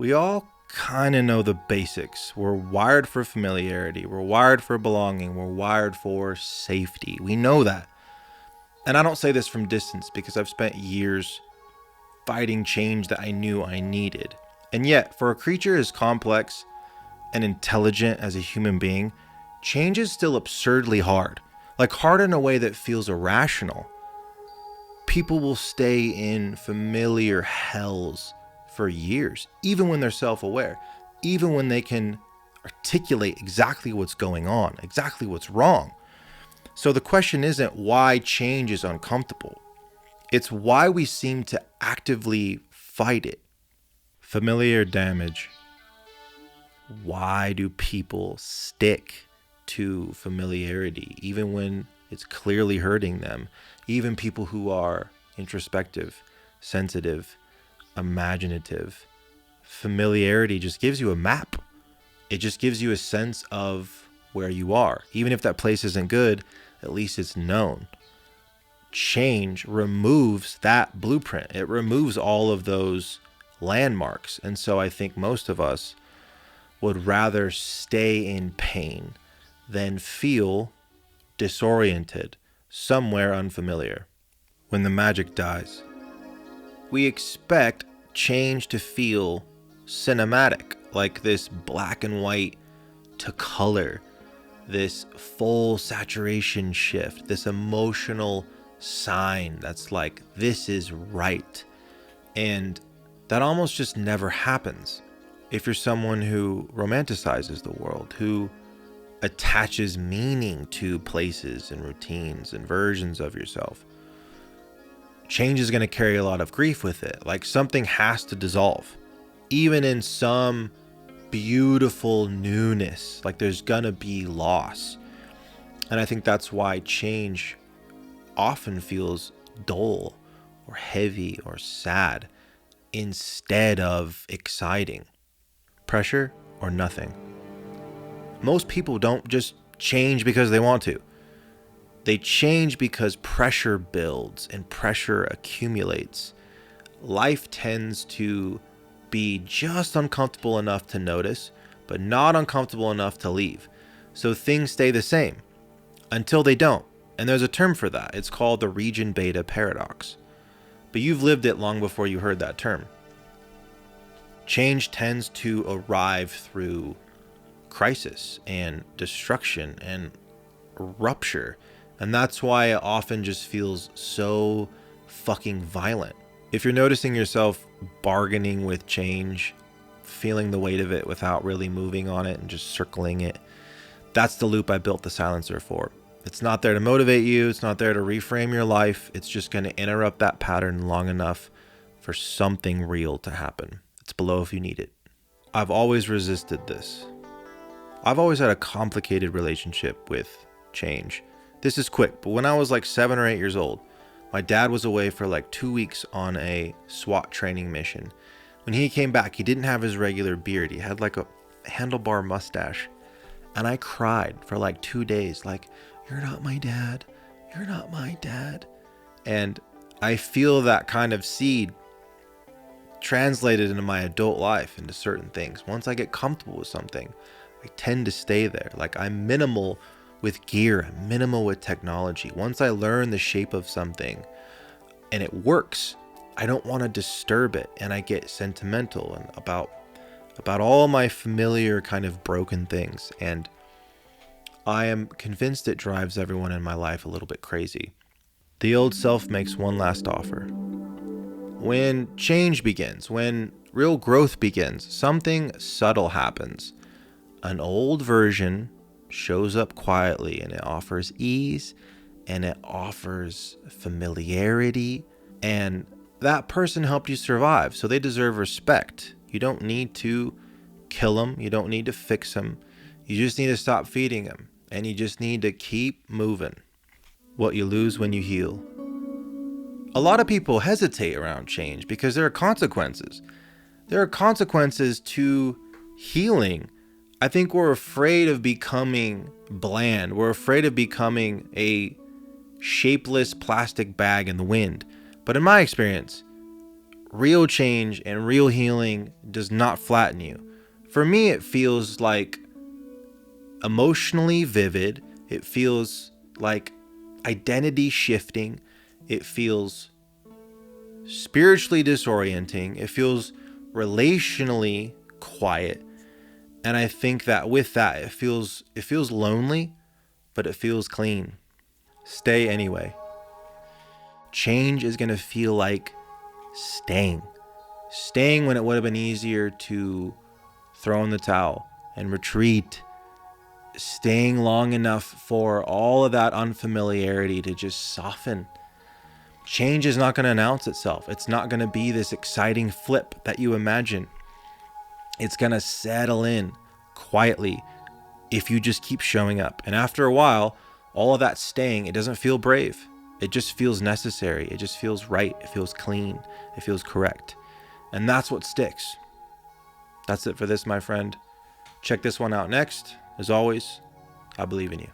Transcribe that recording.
We all kind of know the basics. We're wired for familiarity. We're wired for belonging. We're wired for safety. We know that. And I don't say this from distance because I've spent years fighting change that I knew I needed. And yet, for a creature as complex and intelligent as a human being, change is still absurdly hard. Like hard in a way that feels irrational. People will stay in familiar hells for years, even when they're self-aware, even when they can articulate exactly what's going on, exactly what's wrong. So the question isn't why change is uncomfortable. It's why we seem to actively fight it. Familiar damage. Why do people stick to familiarity, even when it's clearly hurting them? Even people who are introspective, sensitive, imaginative. Familiarity just gives you a map. It just gives you a sense of where you are. Even if that place isn't good, at least it's known. Change removes that blueprint. It removes all of those landmarks. And so I think most of us would rather stay in pain than feel disoriented, somewhere unfamiliar. When the magic dies, we expect change to feel cinematic, like this black and white to color, this full saturation shift, this emotional sign that's like, this is right. And that almost just never happens. If you're someone who romanticizes the world, who attaches meaning to places and routines and versions of yourself, change is going to carry a lot of grief with it. Like something has to dissolve, even in some beautiful newness. Like there's going to be loss. And I think that's why change often feels dull or heavy or sad instead of exciting. Pressure or nothing. Most people don't just change because they want to. They change because pressure builds and pressure accumulates. Life tends to be just uncomfortable enough to notice, but not uncomfortable enough to leave. So things stay the same until they don't. And there's a term for that. It's called the region beta paradox. But you've lived it long before you heard that term. Change tends to arrive through crisis and destruction and rupture. And that's why it often just feels so fucking violent. If you're noticing yourself bargaining with change, feeling the weight of it without really moving on it and just circling it, that's the loop I built the silencer for. It's not there to motivate you. It's not there to reframe your life. It's just going to interrupt that pattern long enough for something real to happen. It's below if you need it. I've always resisted this. I've always had a complicated relationship with change. This is quick, but when I was like 7 or 8 years old, my dad was away for like 2 weeks on a SWAT training mission. When he came back, he didn't have his regular beard. He had like a handlebar mustache. And I cried for like 2 days, like, "You're not my dad. You're not my dad." And I feel that kind of seed translated into my adult life, into certain things. Once I get comfortable with something, I tend to stay there. Like I'm minimal with gear, I'm minimal with technology. Once I learn the shape of something and it works, I don't want to disturb it. And I get sentimental and about all my familiar kind of broken things. And I am convinced it drives everyone in my life a little bit crazy. The old self makes one last offer. When change begins, when real growth begins, something subtle happens. An old version shows up quietly and it offers ease and it offers familiarity, and that person helped you survive, so they deserve respect. You don't need to kill them. You don't need to fix them. You just need to stop feeding them, and you just need to keep moving. What you lose when you heal. A lot of people hesitate around change because there are consequences. There are consequences to healing. I think we're afraid of becoming bland. We're afraid of becoming a shapeless plastic bag in the wind. But in my experience, Real change and real healing does not flatten you. For me, it feels like emotionally vivid. It feels like identity shifting. It feels spiritually disorienting. It feels relationally quiet. And I think that with that, it feels lonely, but it feels clean. Stay anyway. Change is going to feel like staying. Staying when it would have been easier to throw in the towel and retreat. Staying long enough for all of that unfamiliarity to just soften. Change is not going to announce itself. It's not going to be this exciting flip that you imagine. It's going to settle in quietly if you just keep showing up. And after a while, all of that staying, it doesn't feel brave. It just feels necessary. It just feels right. It feels clean. It feels correct. And that's what sticks. That's it for this, my friend. Check this one out next. As always, I believe in you.